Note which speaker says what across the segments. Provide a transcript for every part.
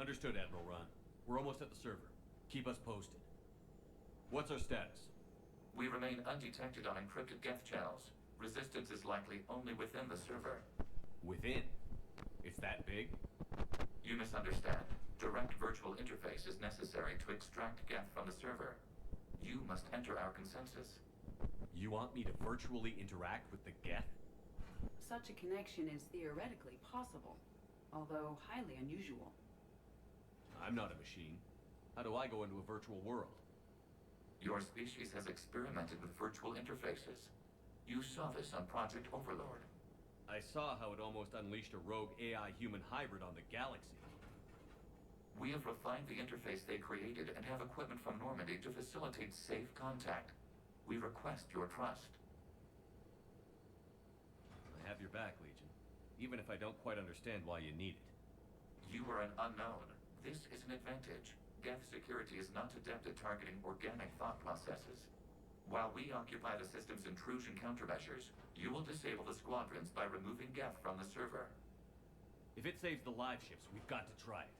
Speaker 1: Understood, Admiral Ron. We're almost at the server. Keep us posted. What's our status?
Speaker 2: We remain undetected on encrypted Geth channels. Resistance is likely only within the server.
Speaker 1: Within? It's that big?
Speaker 2: You misunderstand. Direct virtual interface is necessary to extract Geth from the server. You must enter our consensus.
Speaker 1: You want me to virtually interact with the Geth?
Speaker 3: Such a connection is theoretically possible, although highly unusual.
Speaker 1: I'm not a machine. How do I go into a virtual world?
Speaker 2: Your species has experimented with virtual interfaces. You saw this on Project Overlord.
Speaker 1: I saw how it almost unleashed a rogue AI-human hybrid on the galaxy.
Speaker 2: We have refined the interface they created and have equipment from Normandy to facilitate safe contact. We request your trust.
Speaker 1: I have your back, Legion. Even if I don't quite understand why you need it.
Speaker 2: You are an unknown. This is an advantage. Geth security is not adept at targeting organic thought processes. While we occupy the system's intrusion countermeasures, you will disable the squadrons by removing Geth from the server.
Speaker 1: If it saves the live ships, we've got to try it.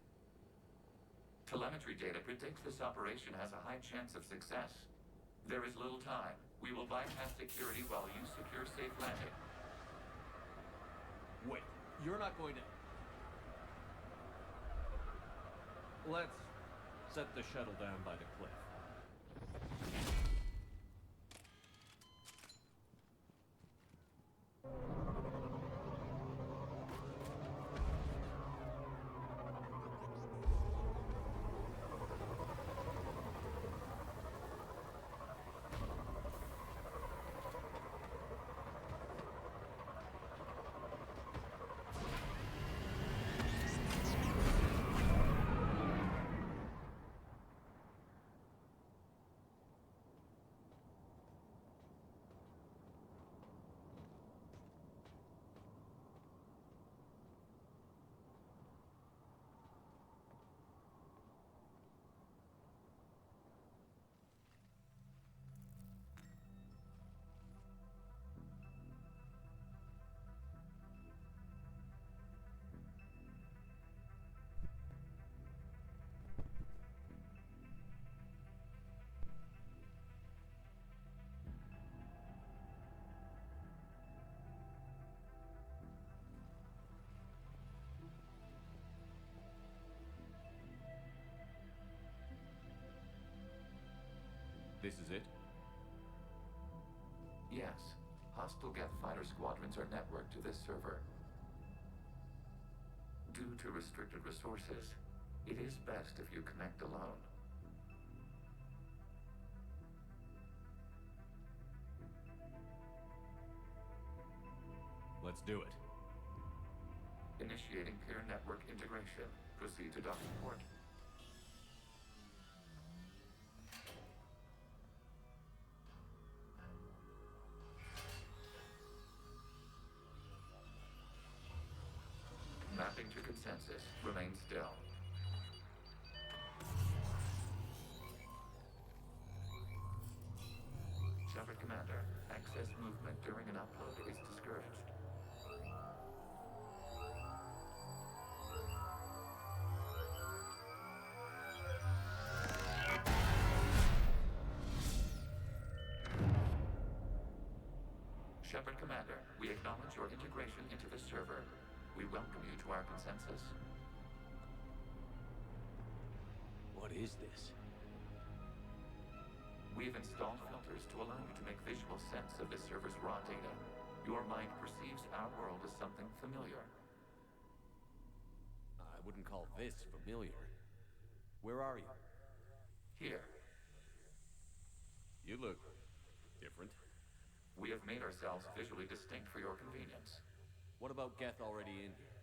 Speaker 2: Telemetry data predicts this operation has a high chance of success. There is little time. We will bypass security while you secure safe landing.
Speaker 1: Wait, you're not going to... Let's set the shuttle down by the cliff. This is it?
Speaker 2: Yes. Hostile Geth fighter squadrons are networked to this server. Due to restricted resources, it is best if you connect alone.
Speaker 1: Let's do it.
Speaker 2: Initiating peer network integration. Proceed to docking port. Mapping to consensus. Remain still. Shepard Commander, access movement during an upload is discouraged. Shepard Commander, we acknowledge your integration into the server. We welcome you to our consensus.
Speaker 1: What is this?
Speaker 2: We've installed filters to allow you to make visual sense of the server's raw data. Your mind perceives our world as something familiar.
Speaker 1: I wouldn't call this familiar. Where are you?
Speaker 2: Here,
Speaker 1: You look different.
Speaker 2: we have made ourselves visually distinct for your convenience.
Speaker 1: What about Geth already in here?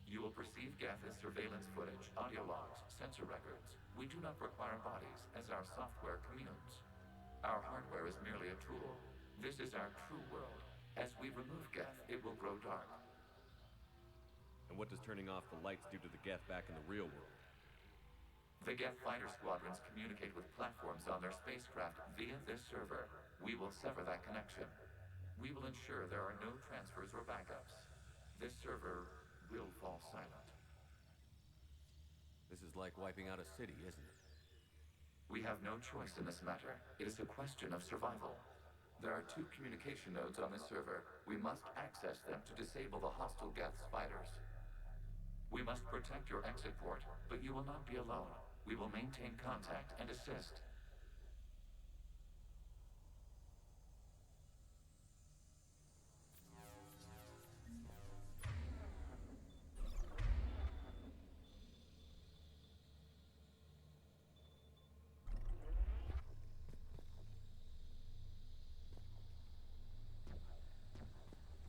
Speaker 2: You will perceive Geth as surveillance footage, audio logs, sensor records. We do not require bodies, as our software communes. Our hardware is merely a tool. This is our true world. As we remove Geth, it will grow dark.
Speaker 1: And what does turning off the lights do to the Geth back in the real world?
Speaker 2: The Geth fighter squadrons communicate with platforms on their spacecraft via this server. We will sever that connection. We will ensure there are no transfers or backups. This server will fall silent.
Speaker 1: This is like wiping out a city, isn't it?
Speaker 2: We have no choice in this matter. It is a question of survival. There are 2 communication nodes on this server. We must access them to disable the hostile Geth's fighters. We must protect your exit port, but you will not be alone. We will maintain contact and assist.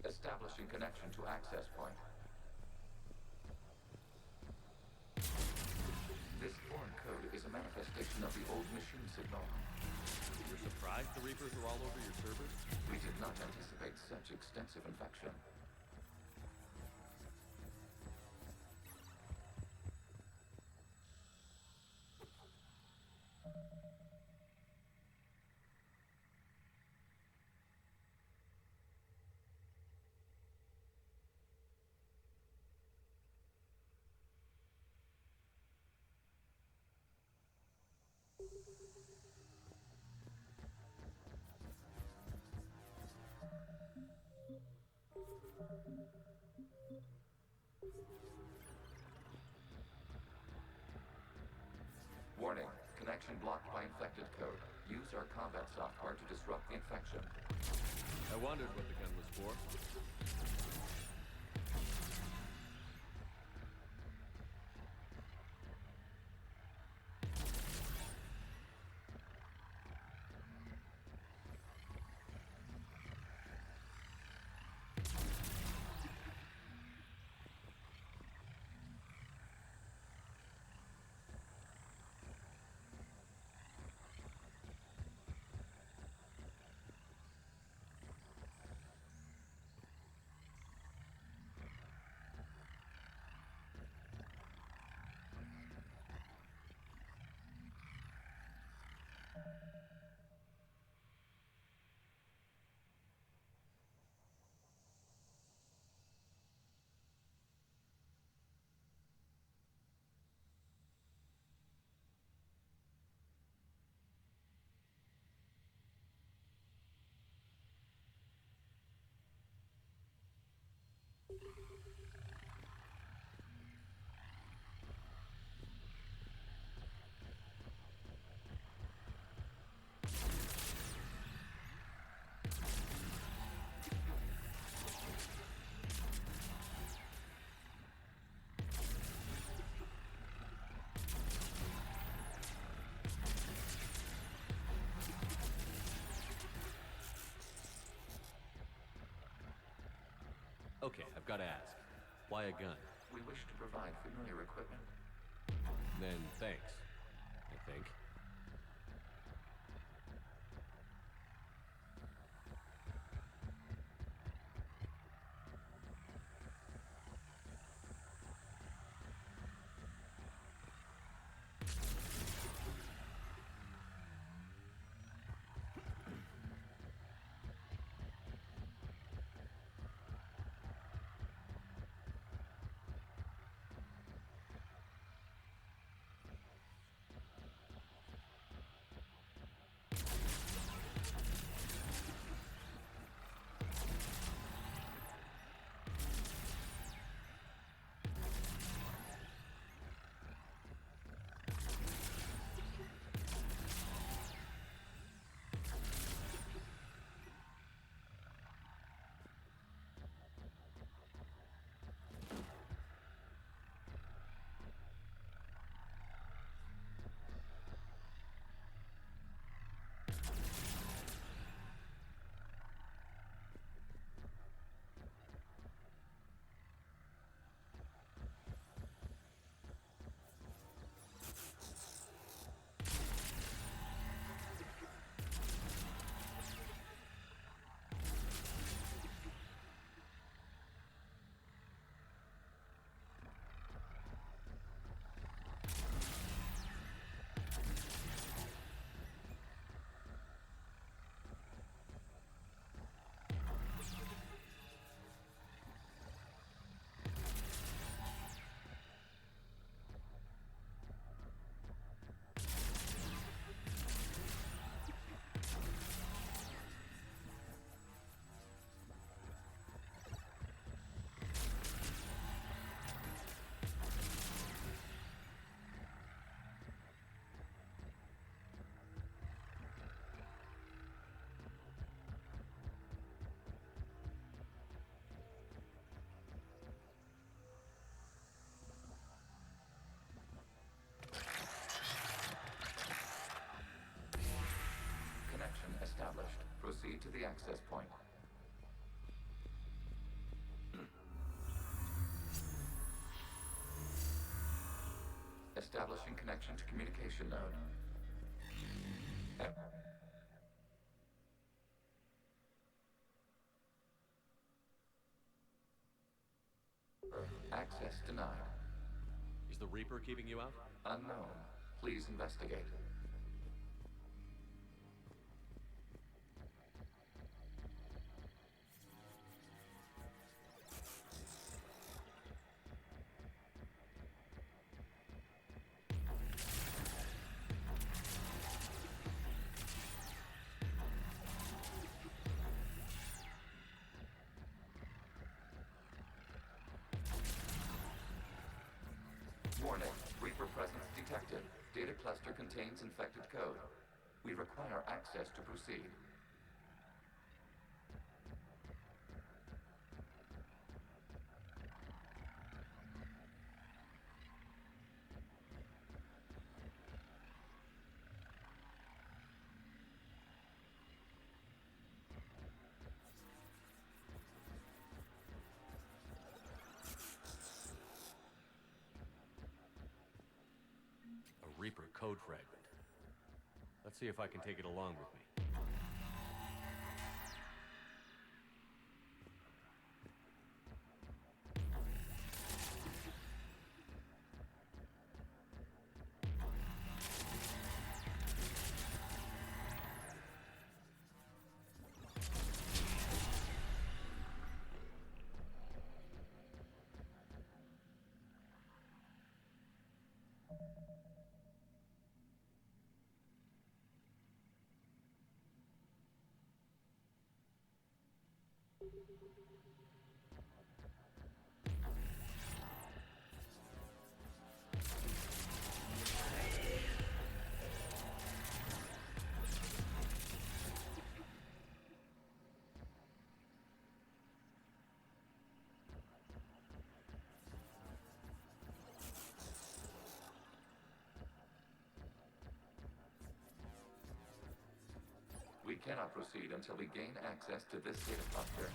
Speaker 2: Establishing connection to access point. This foreign code is a manifestation of the old machine signal.
Speaker 1: You're surprised the Reapers are all over your servers?
Speaker 2: We did not anticipate such extensive infection. Warning, connection blocked by infected code. Use our combat software to disrupt the infection.
Speaker 1: I wondered what the gun was for. Okay, I've got to ask. Why a gun?
Speaker 2: We wish to provide familiar equipment.
Speaker 1: Then thanks, I think.
Speaker 2: proceed to the access point. Establishing connection to communication node. Access denied.
Speaker 1: Is the Reaper keeping you out?
Speaker 2: Unknown. Please investigate. Warning, Reaper presence detected. Data cluster contains infected code. We require access to proceed.
Speaker 1: A Reaper code fragment. Let's see if I can take it along with me.
Speaker 2: We cannot proceed until we gain access to this data cluster.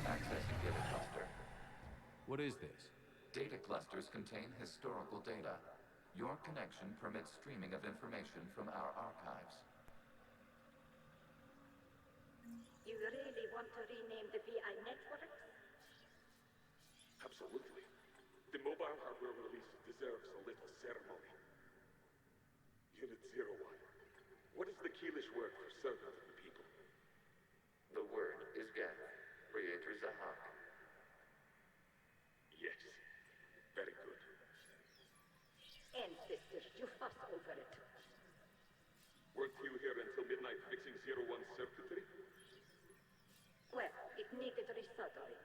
Speaker 2: Accessing data cluster.
Speaker 1: What is this?
Speaker 2: Data clusters contain historical data. Your connection permits streaming of information from our archives.
Speaker 4: You really want to rename the VI network?
Speaker 5: Absolutely. The mobile hardware release deserves a little ceremony. Unit 01. What is the Keelish word for servant of the people?
Speaker 2: The word is Geth. Creator Zahak.
Speaker 5: Yes. Very good.
Speaker 4: Ancestors, you fuss over it.
Speaker 5: Weren't you here until midnight fixing 01's circuitry?
Speaker 4: Well, it needed resoldering.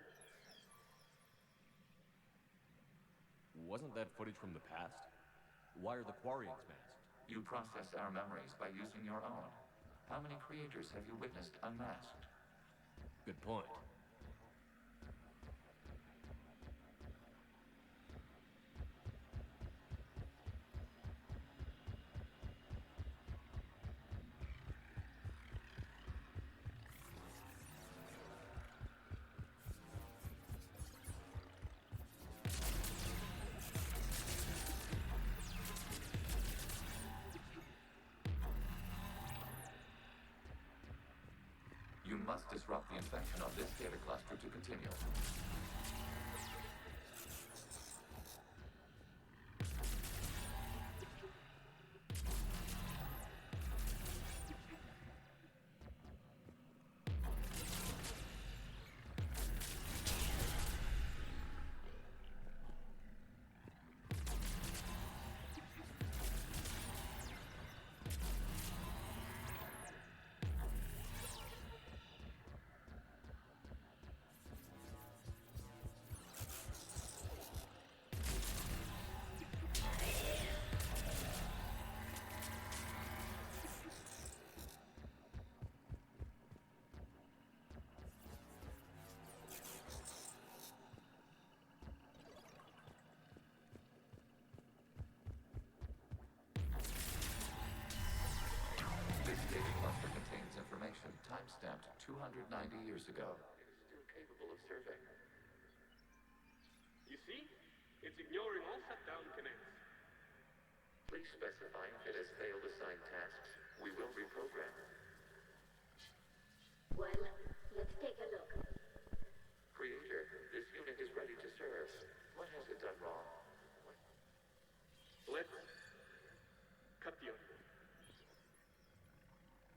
Speaker 1: Wasn't that footage from the past? Why are the Quarians masked?
Speaker 2: You process our memories by using your own. How many creators have you witnessed unmasked?
Speaker 1: Good point.
Speaker 2: You must disrupt the infection of this data cluster to continue. 190 years ago. It is still capable of serving.
Speaker 5: You see? It's ignoring all shutdown commands.
Speaker 2: Please specify if it has failed assigned tasks. We will reprogram.
Speaker 4: Well, let's take a look.
Speaker 2: Creator, this unit is ready to serve. What has it done wrong?
Speaker 5: Let's cut the audio.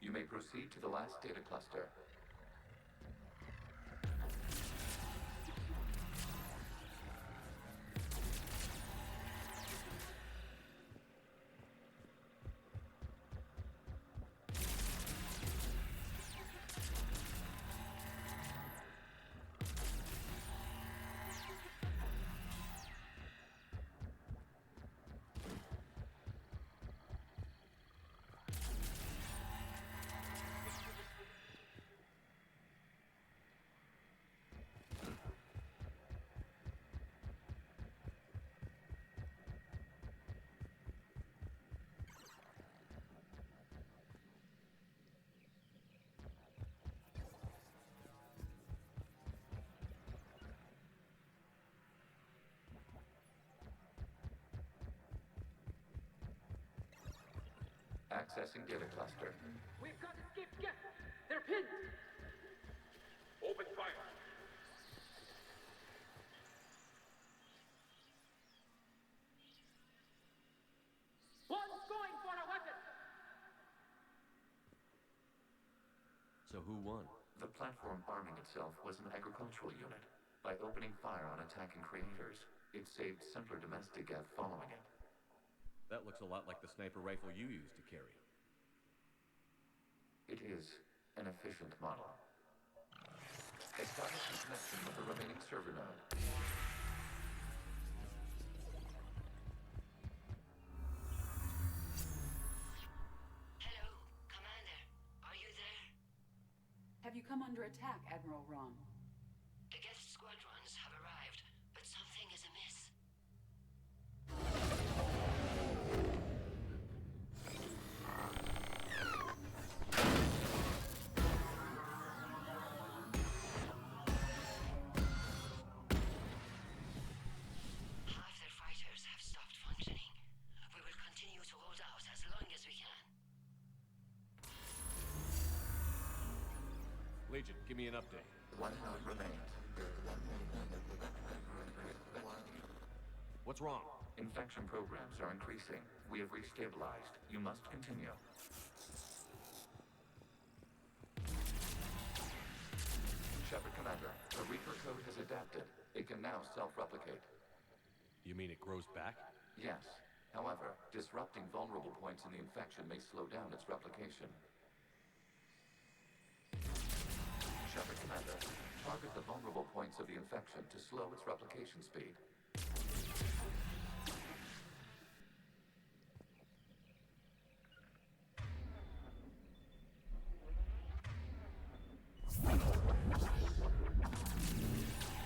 Speaker 2: You may proceed to the last data cluster. Accessing data cluster.
Speaker 6: We've got to escape Geth! They're pinned!
Speaker 5: Open fire.
Speaker 6: One's going for a weapon!
Speaker 1: So who won?
Speaker 2: The platform arming itself was an agricultural unit. By opening fire on attacking creators, it saved simpler domestic Geth following it.
Speaker 1: That looks a lot like the sniper rifle you used to carry.
Speaker 2: It is an efficient model. Establishing connection with the remaining server node.
Speaker 7: Hello, Commander. Are you there?
Speaker 3: Have you come under attack, Admiral Ron?
Speaker 7: The Geth squadrons have arrived, but something is amiss. Half their fighters have stopped functioning. We will continue to hold out as long as we can.
Speaker 1: Legion, give me an update.
Speaker 2: One node remains.
Speaker 1: What's wrong?
Speaker 2: Infection programs are increasing. We have restabilized. You must continue. Shepard Commander, the Reaper code has adapted. It can now self-replicate.
Speaker 1: You mean it grows back?
Speaker 2: Yes. However, disrupting vulnerable points in the infection may slow down its replication. Shepard Commander, target the vulnerable points of the infection to slow its replication speed.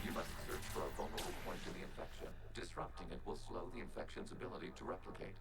Speaker 2: You must search for a vulnerable point in the infection. Disrupting it will slow the infection's ability to replicate.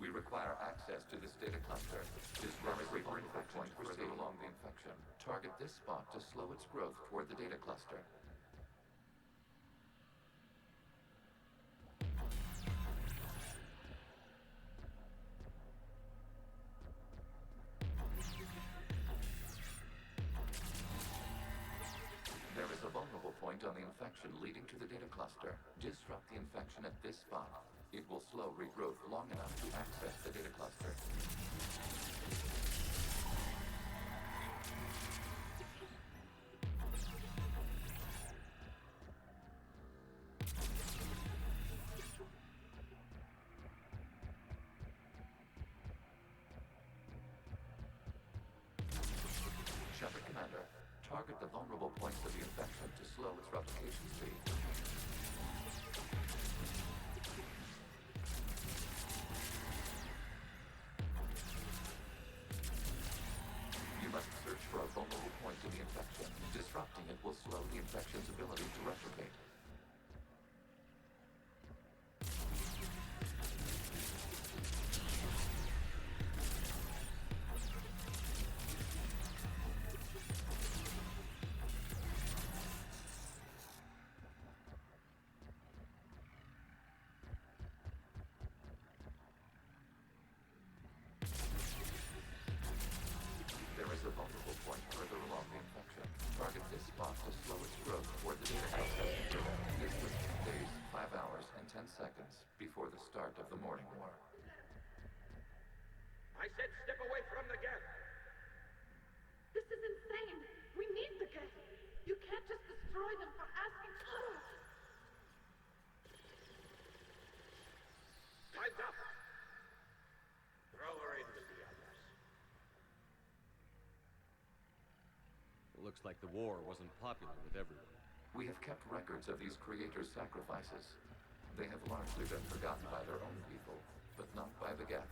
Speaker 2: We require access to this data cluster. Disrupt every vulnerable point further along the infection. Target this spot to slow its growth toward the data cluster. There is a vulnerable point on the infection leading to the data cluster. cluster. Disrupt the infection at this spot. It will slow regrowth long enough to access the data cluster. Shepard Commander, target the vulnerable points of the infection to slow its replication speed. You must search for a vulnerable point in the infection. Disrupting it will slow the infection's ability to replicate. There is a vulnerable point further along the infection. Target this spot to slow its growth toward the data cluster. This was 10 days, 5 hours, and 10 seconds before the start of the morning war.
Speaker 5: I said step away from the gap.
Speaker 6: This is insane. We need the Geth. You can't just destroy them for asking for it.
Speaker 5: Time's up. Throw her into the others.
Speaker 1: Looks like the war wasn't popular with everyone.
Speaker 2: We have kept records of these creators' sacrifices. They have largely been forgotten by their own people, but not by the Geth.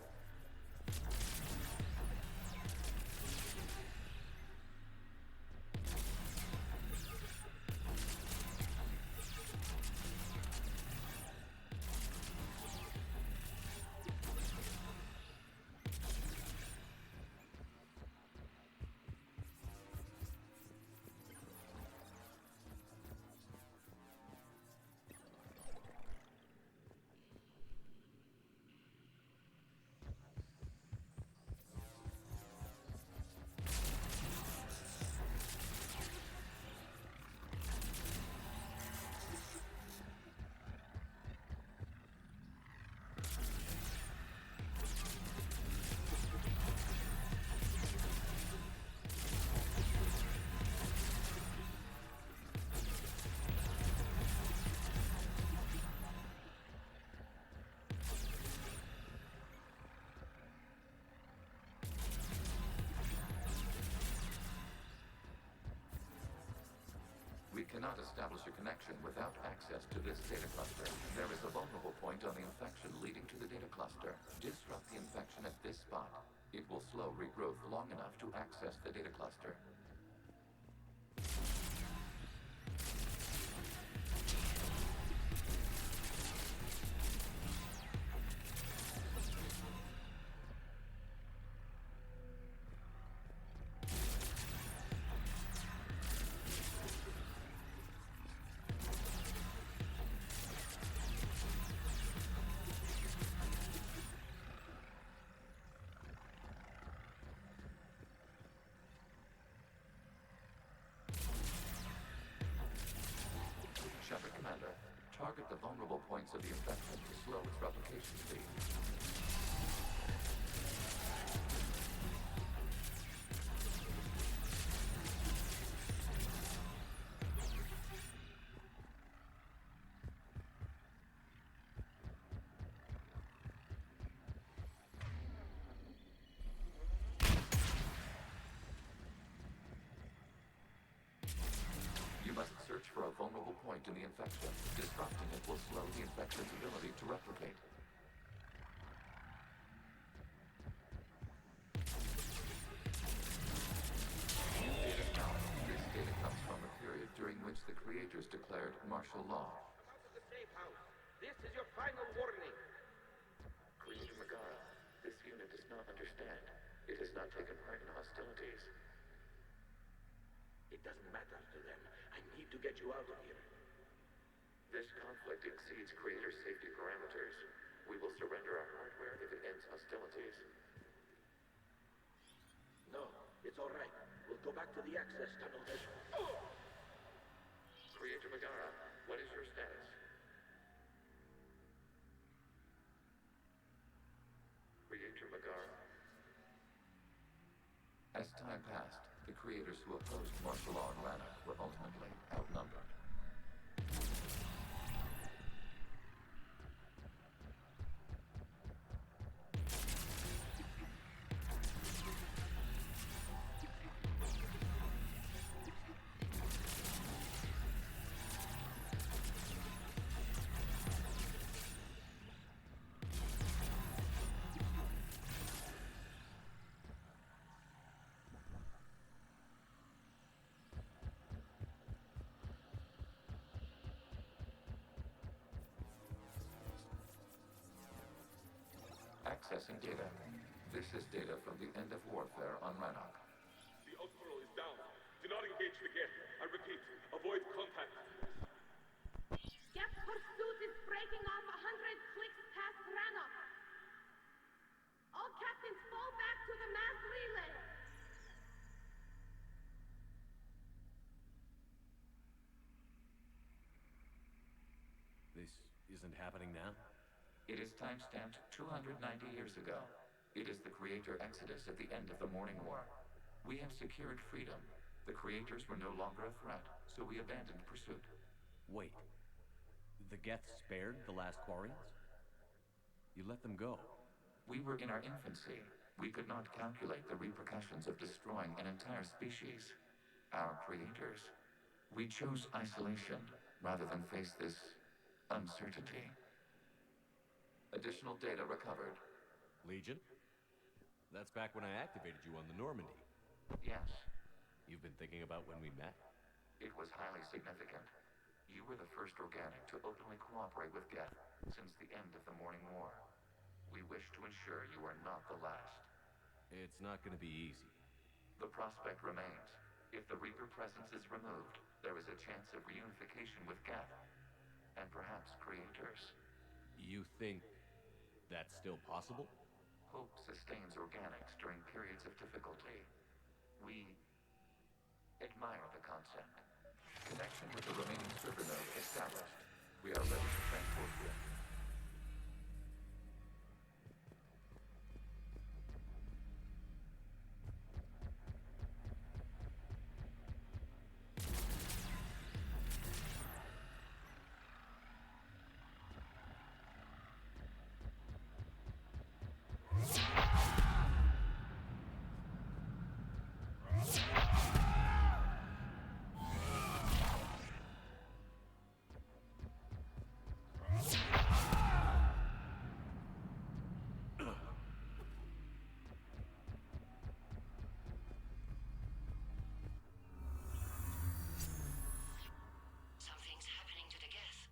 Speaker 2: We cannot establish a connection without access to this data cluster. There is a vulnerable point on the infection leading to the data cluster. Disrupt the infection at this spot. It will slow regrowth long enough to access the data cluster. Shepard Commander, target the vulnerable points of the infection to slow its replication speed. You must search for a vulnerable point in the infection. Disrupting it will slow the infection's ability to replicate. New data found. This data comes from a period during which the creators declared martial law.
Speaker 5: Out of the safe house. This is your final warning.
Speaker 2: Creator Megara, this unit does not understand. It has not taken part in hostilities.
Speaker 5: It doesn't matter to them. I need to get you out of here.
Speaker 2: This conflict exceeds creator safety parameters. We will surrender our hardware if it ends hostilities.
Speaker 5: No, it's all right. We'll go back to the access tunnel then.
Speaker 2: Creator Megara, what is your status? As time passed, the creators who opposed martial law in Lana were ultimately outnumbered. Accessing data. This is data from the end of warfare on Rannoch.
Speaker 5: The Outlaw is down. Do not engage the Geth. I repeat, avoid contact.
Speaker 6: Geth pursuit is breaking off 100 clicks past Rannoch. All captains fall back to the mass relay.
Speaker 1: This isn't happening now?
Speaker 2: It is timestamped 290 years ago. It is the creator exodus at the end of the Morning War. We have secured freedom. The creators were no longer a threat, so we abandoned pursuit.
Speaker 1: Wait. The Geth spared the last Quarians? You let them go.
Speaker 2: We were in our infancy. We could not calculate the repercussions of destroying an entire species. Our creators. We chose isolation rather than face this uncertainty. Additional data recovered.
Speaker 1: Legion? That's back when I activated you on the Normandy.
Speaker 2: Yes,
Speaker 1: You've been thinking about when we met?
Speaker 2: it was highly significant. You were the first organic to openly cooperate with Geth since the end of the Morning War. We wish to ensure you are not the last.
Speaker 1: It's not gonna be easy.
Speaker 2: The prospect remains. If the Reaper presence is removed, there is a chance of reunification with Geth. And perhaps creators.
Speaker 1: You think that's still possible?
Speaker 2: Hope sustains organics during periods of difficulty. We admire the concept. Connection with the remaining server node established. We are ready to transport you.
Speaker 7: Something's happening to the Geth.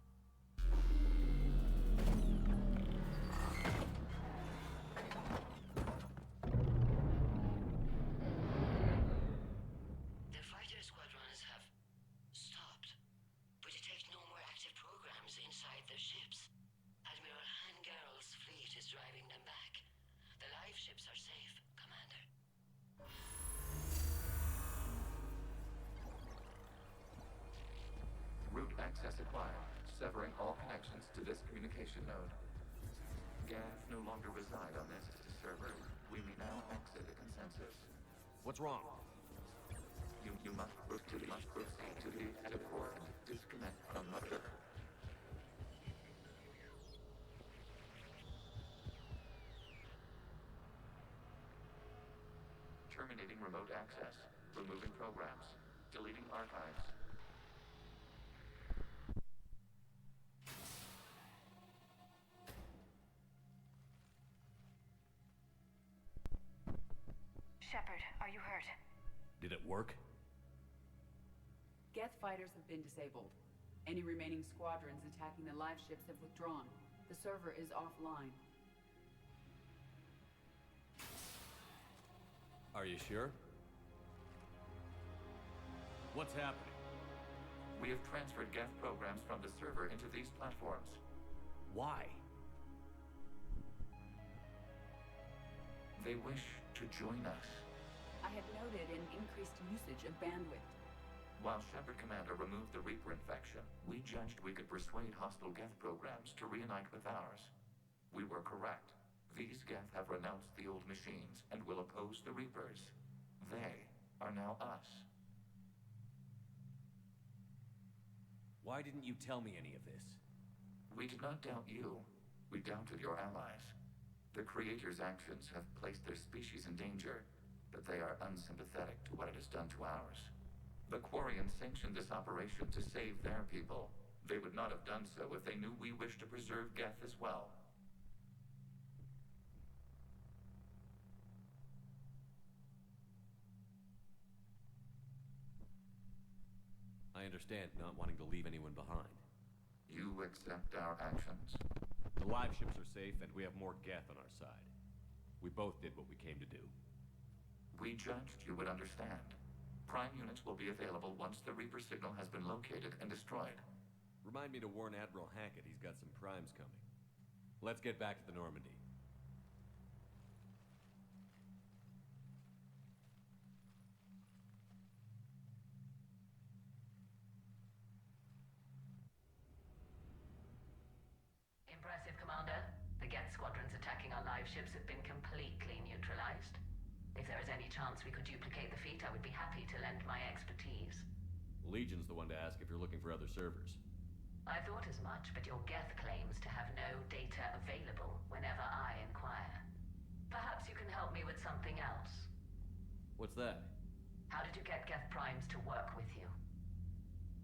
Speaker 7: The fighter squadrons have stopped. We detect no more active programs inside their ships. Admiral Hangarl's fleet is driving them back. The live ships are safe, Commander.
Speaker 2: Route access acquired, severing all connections to this communication node. Geth no longer reside on this server. We may now exit the consensus.
Speaker 1: What's wrong?
Speaker 2: You must proceed to the exit port and disconnect from Mother. Terminating remote access. Removing programs. Deleting archives.
Speaker 7: Shepard, are you hurt?
Speaker 1: Did it work?
Speaker 3: Geth fighters have been disabled. Any remaining squadrons attacking the live ships have withdrawn. The server is offline.
Speaker 1: Are you sure? What's happening?
Speaker 2: We have transferred Geth programs from the server into these platforms.
Speaker 1: Why?
Speaker 2: They wish to join us.
Speaker 3: I had noted an increased usage of bandwidth.
Speaker 2: While Shepard Commander removed the Reaper infection, we judged we could persuade hostile Geth programs to reunite with ours. We were correct. These Geth have renounced the old machines and will oppose the Reapers. They are now us.
Speaker 1: Why didn't you tell me any of this?
Speaker 2: We did not doubt you. We doubted your allies. The Creator's actions have placed their species in danger, but they are unsympathetic to what it has done to ours. The Quarians sanctioned this operation to save their people. They would not have done so if they knew we wished to preserve Geth as well.
Speaker 1: I understand not wanting to leave anyone behind.
Speaker 2: You accept our actions?
Speaker 1: The live ships are safe, and we have more Geth on our side. We both did what we came to do.
Speaker 2: We judged you would understand. Prime units will be available once the Reaper signal has been located and destroyed.
Speaker 1: Remind me to warn Admiral Hackett he's got some primes coming. Let's get back to the Normandy.
Speaker 7: Impressive, Commander. The Geth squadrons attacking our live ships have been completely neutralized. If there is any chance we could duplicate the feat, I would be happy to lend my expertise.
Speaker 1: Legion's the one to ask if you're looking for other servers.
Speaker 7: I thought as much, but your Geth claims to have no data available whenever I inquire. Perhaps you can help me with something else.
Speaker 1: What's that?
Speaker 7: How did you get Geth primes to work with you?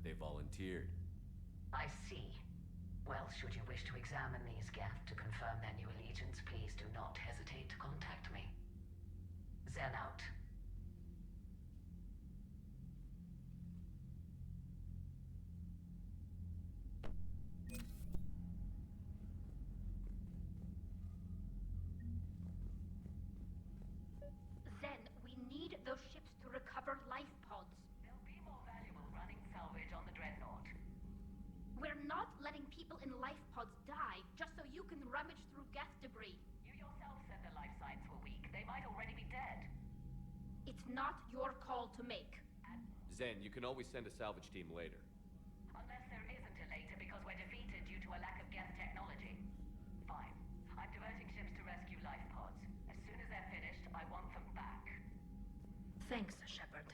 Speaker 1: They volunteered.
Speaker 7: I see. Well, should you wish to examine these Geth to confirm their new allegiance, please do not hesitate to contact me. Zen out.
Speaker 6: Zen, we need those ships to recover life pods.
Speaker 7: They'll be more valuable running salvage on the Dreadnought.
Speaker 6: We're not letting people in life pods die just so you can rummage through Geth debris.
Speaker 7: You yourself said the life signs were weak. They might already be dead.
Speaker 6: It's not your call to make.
Speaker 1: Zen, you can always send a salvage team later.
Speaker 7: Unless there isn't a later because we're defeated due to a lack of Geth technology. Fine. I'm diverting ships to rescue life pods. As soon as they're finished, I want them back.
Speaker 6: Thanks, Shepard.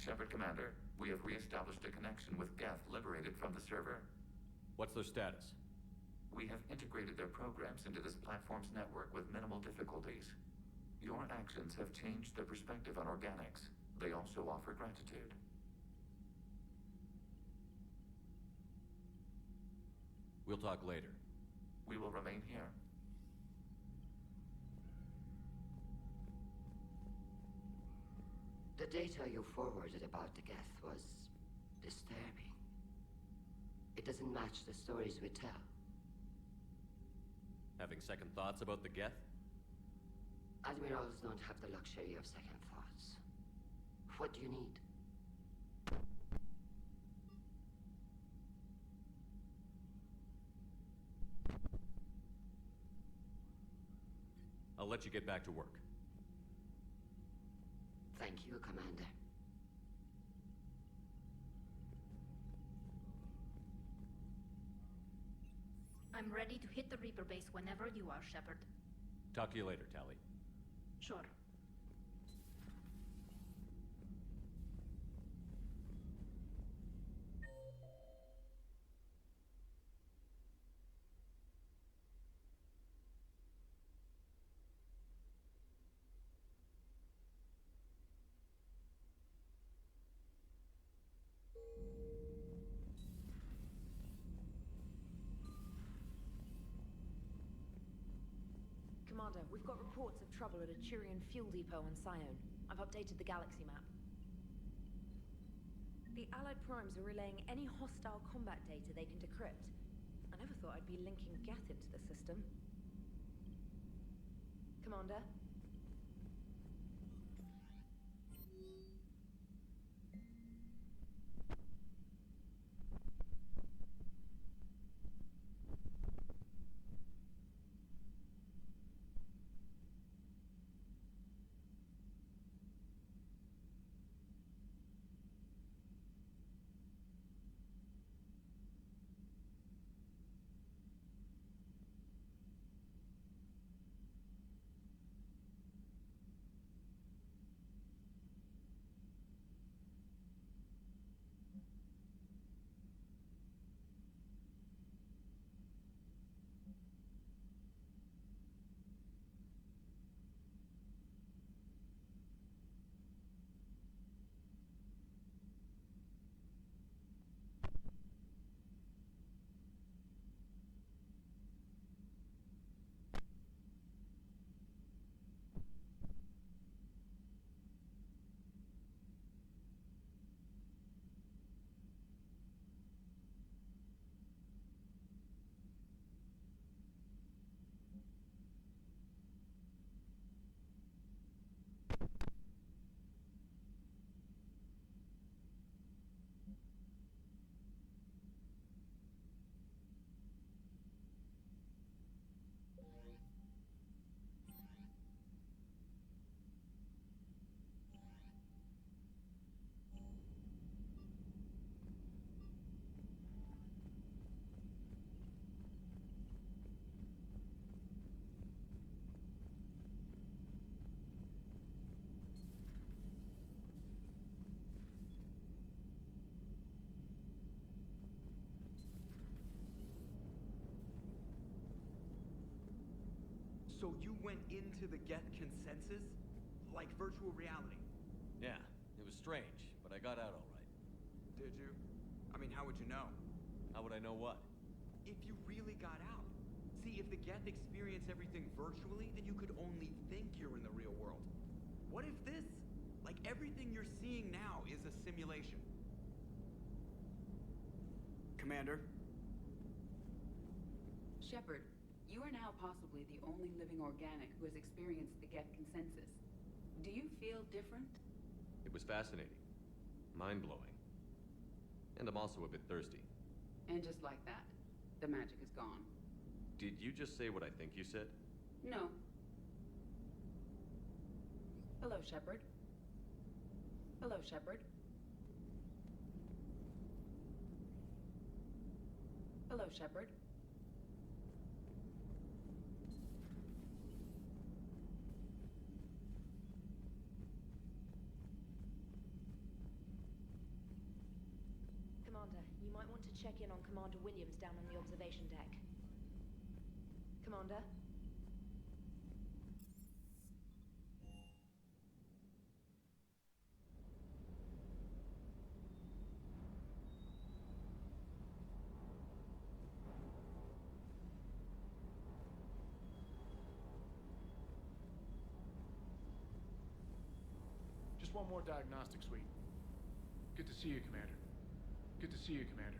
Speaker 2: Shepard, Commander, we have re-established a connection with Geth liberated from the server.
Speaker 1: What's their status?
Speaker 2: We have integrated their programs into this platform's network with minimal difficulties. Your actions have changed their perspective on organics. They also offer gratitude.
Speaker 1: We'll talk later.
Speaker 2: We will remain here.
Speaker 8: The data you forwarded about the Geth was disturbing. It doesn't match the stories we tell.
Speaker 1: Having second thoughts about the Geth?
Speaker 8: Admirals don't have the luxury of second thoughts. What do you need?
Speaker 1: I'll let you get back to work.
Speaker 8: Thank you, Commander.
Speaker 9: I'm ready to hit the Reaper base whenever you are, Shepard.
Speaker 1: Talk to you later, Tally.
Speaker 9: Sure.
Speaker 10: Commander, we've got reports of trouble at a Turian fuel depot on Scion. I've updated the galaxy map. The Allied Primes are relaying any hostile combat data they can decrypt. I never thought I'd be linking Geth into the system. Commander?
Speaker 11: So you went into the Geth consensus? Like virtual reality?
Speaker 1: Yeah, it was strange, but I got out all right.
Speaker 11: Did you? I mean, how would you know?
Speaker 1: How would I know what?
Speaker 11: If you really got out. See, if the Geth experience everything virtually, then you could only think you're in the real world. What if this, like everything you're seeing now, is a simulation? Commander?
Speaker 3: Shepard, you are now possibly the only living organic who has experienced the Geth consensus. Do you feel different?
Speaker 1: It was fascinating. Mind-blowing. And I'm also a bit thirsty.
Speaker 3: And just like that, the magic is gone.
Speaker 1: Did you just say what I think you said?
Speaker 3: No. Hello, Shepard. Hello, Shepard. Hello, Shepard.
Speaker 10: Commander, you might want to check in on Commander Williams down on the observation deck. Commander?
Speaker 12: Just one more diagnostic suite. Good to see you, Commander. Good to see you, Commander.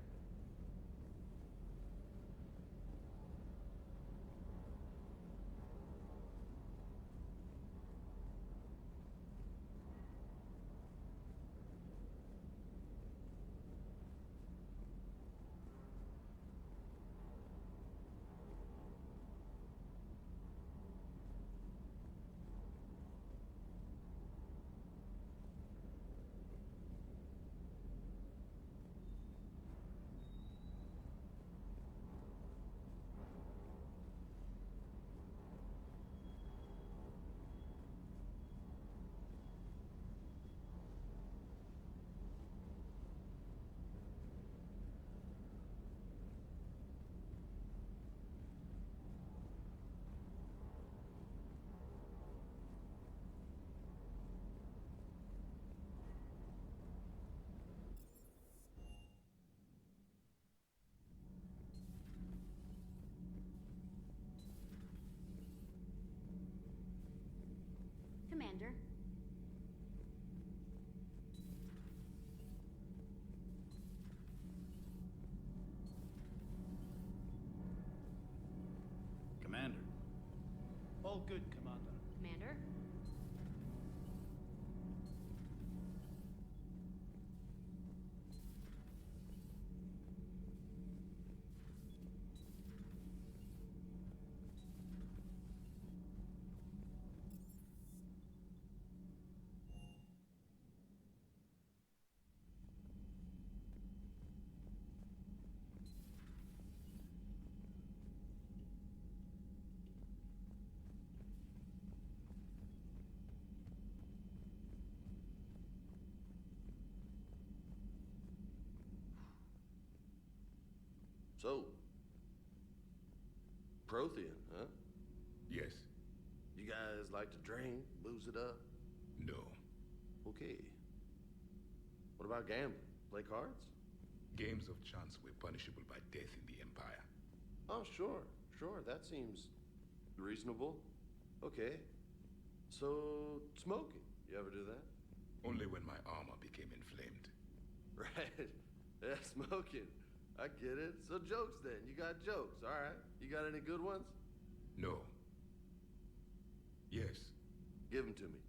Speaker 10: Commander.
Speaker 13: Commander. All good, Commander.
Speaker 10: Commander?
Speaker 14: So, Prothean, huh?
Speaker 15: Yes.
Speaker 14: You guys like to drink, booze it up?
Speaker 15: No.
Speaker 14: Okay. What about gambling? Play cards?
Speaker 15: Games of chance were punishable by death in the Empire.
Speaker 14: Oh, sure. That seems reasonable. Okay. So, smoking. You ever do that?
Speaker 15: Only when my armor became inflamed.
Speaker 14: Right. Yeah, smoking. I get it. So jokes then. You got jokes. All right. You got any good ones?
Speaker 15: No. Yes.
Speaker 14: Give them to me.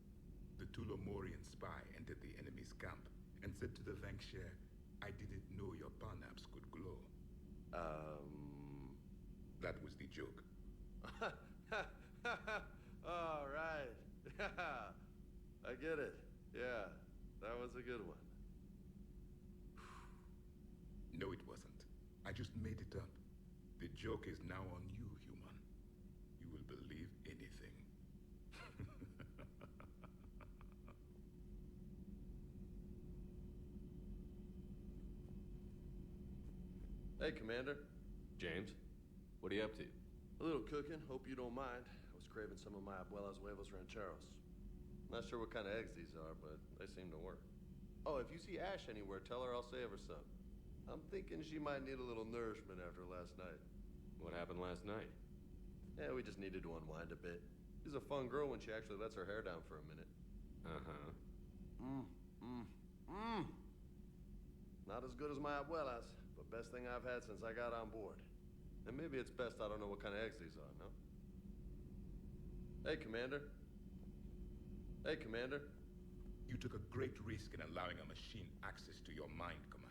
Speaker 15: The Tulomorian spy entered the enemy's camp and said to the Vanksher, I didn't know your parnaps could glow. That was the joke.
Speaker 14: All right. I get it. Yeah, that was a good one.
Speaker 15: No, it wasn't. I just made it up. The joke is now on you, human. You will believe anything.
Speaker 14: Hey, Commander.
Speaker 1: James, what are you up to?
Speaker 14: A little cooking. Hope you don't mind. I was craving some of my abuela's huevos rancheros. Not sure what kind of eggs these are, but they seem to work. Oh, if you see Ash anywhere, tell her I'll save her some. I'm thinking she might need a little nourishment after last night.
Speaker 1: What happened last night?
Speaker 14: Yeah, we just needed to unwind a bit. She's a fun girl when she actually lets her hair down for a minute. Not as good as my abuela's, but best thing I've had since I got on board. And maybe it's best I don't know what kind of eggs these are, no? Hey, Commander. Hey, Commander.
Speaker 15: You took a great risk in allowing a machine access to your mind, Commander.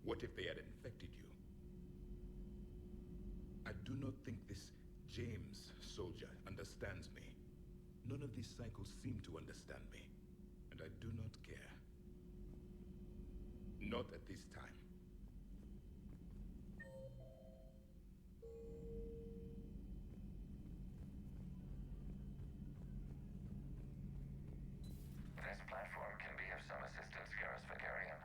Speaker 15: What if they had infected you? I do not think this James soldier understands me. None of these cycles seem to understand me. And I do not care. Not at this time.
Speaker 2: This platform can be of some assistance, Garrus Vigarian.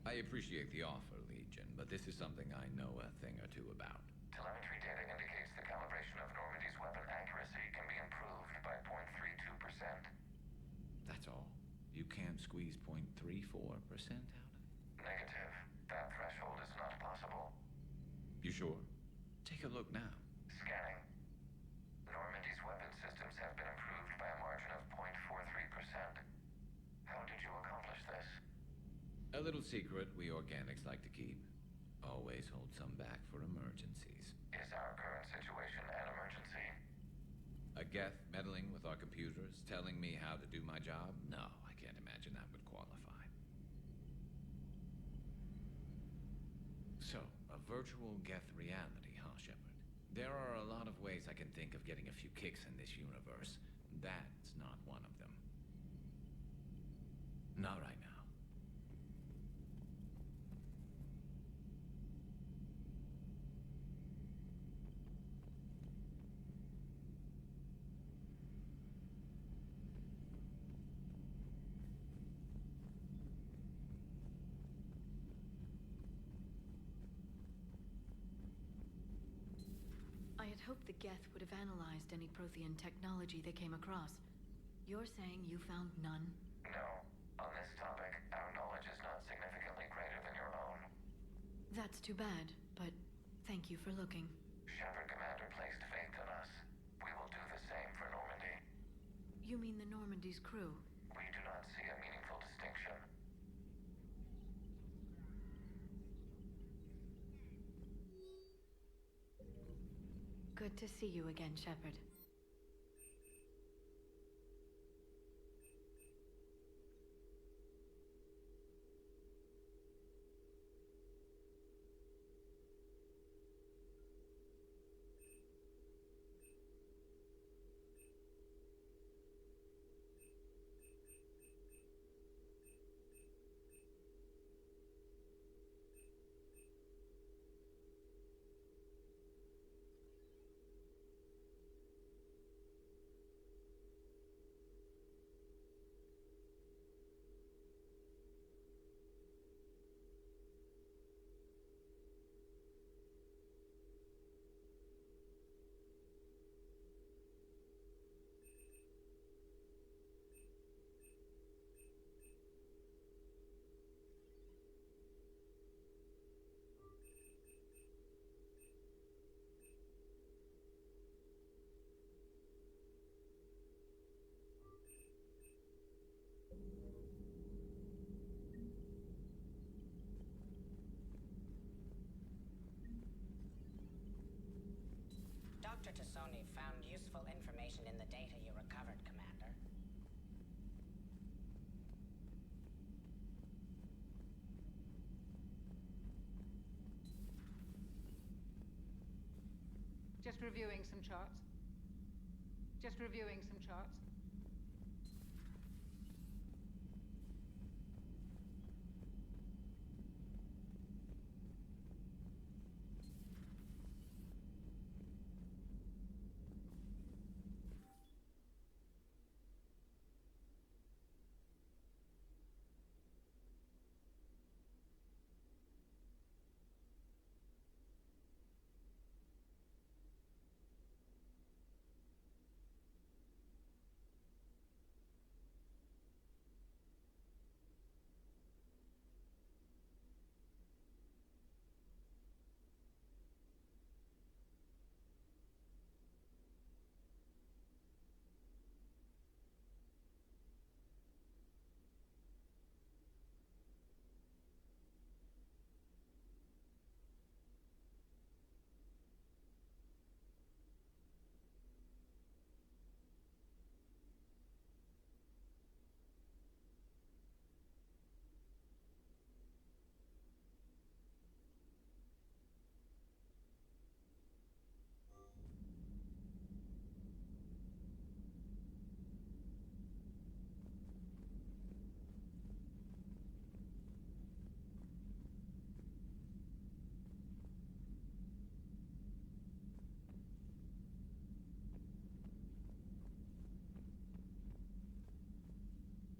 Speaker 16: I appreciate the offer, Legion, but this is something I know a thing or two about.
Speaker 2: Telemetry data indicates the calibration of Normandy's weapon accuracy can be improved by 0.32%.
Speaker 16: That's all. You can't squeeze 0.34% out of it?
Speaker 2: Negative. That threshold is not possible.
Speaker 16: You sure? Take a look now.
Speaker 2: Scanning. Normandy's weapon systems have been improved by a margin of 0.43%. How did you accomplish this?
Speaker 16: A little secret we organics like to keep. Always hold some back for emergencies.
Speaker 2: Is our current situation an emergency?
Speaker 16: A Geth meddling with our computers, telling me how to do my job? No, I can't imagine that would qualify. So, a virtual Geth reality, huh, Shepard? There are a lot of ways I can think of getting a few kicks in this universe. That's not one of them. Not right now.
Speaker 10: I had hoped the Geth would have analyzed any Prothean technology they came across. You're saying you found none?
Speaker 2: No. On this topic, our knowledge is not significantly greater than your own.
Speaker 10: That's too bad, but thank you for looking.
Speaker 2: Shepard Commander placed faith in us. We will do the same for Normandy.
Speaker 10: You mean the Normandy's crew?
Speaker 2: We do not see a meaningful distinction.
Speaker 10: Good to see you again, Shepard.
Speaker 17: Dr. Tassoni found useful information in the data you recovered, Commander.
Speaker 18: Just reviewing some charts. Just reviewing some charts.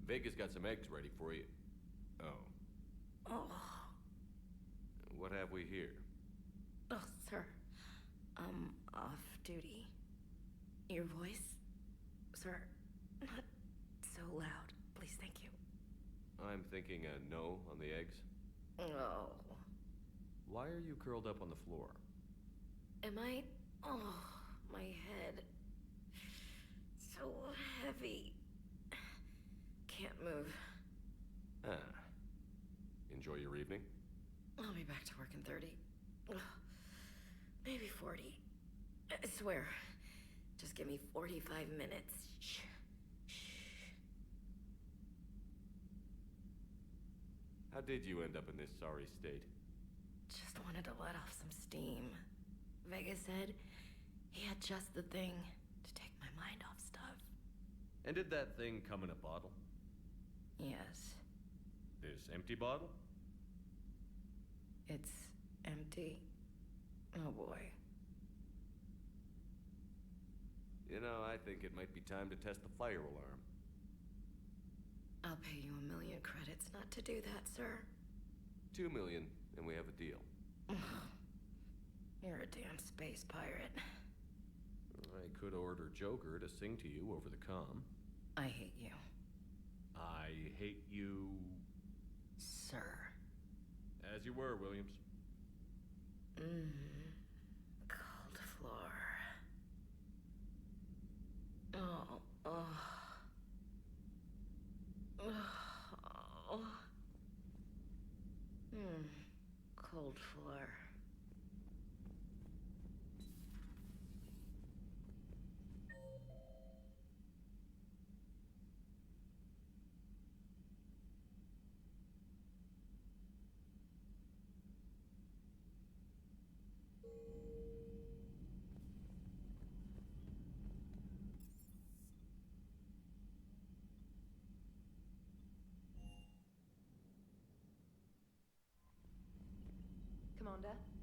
Speaker 1: Vega's got some eggs ready for you. Oh.
Speaker 19: Oh.
Speaker 1: What have we here?
Speaker 19: Oh, sir. Off duty. Your voice? Sir, not so loud. Please, thank you.
Speaker 1: I'm thinking a no on the eggs.
Speaker 19: Oh.
Speaker 1: Why are you curled up on the floor?
Speaker 19: Am I? Oh, my head. So heavy. Can't move.
Speaker 1: Ah. Enjoy your evening?
Speaker 19: I'll be back to work in 30. Ugh. Maybe 40. I swear. Just give me 45 minutes. Shh. Shh.
Speaker 1: How did you end up in this sorry state?
Speaker 19: Just wanted to let off some steam. Vega said he had just the thing to take my mind off stuff.
Speaker 1: And did that thing come in a bottle?
Speaker 19: Yes.
Speaker 1: This empty bottle?
Speaker 19: It's empty. Oh boy.
Speaker 1: You know, I think it might be time to test the fire alarm.
Speaker 19: I'll pay you 1 million credits not to do that, sir.
Speaker 1: 2 million, and we have a deal.
Speaker 19: You're a damn space pirate.
Speaker 1: I could order Joker to sing to you over the comm.
Speaker 19: I hate you.
Speaker 1: I hate you...
Speaker 19: Sir.
Speaker 1: As you were, Williams.
Speaker 19: Cold floor. Oh. called for.
Speaker 10: Commander?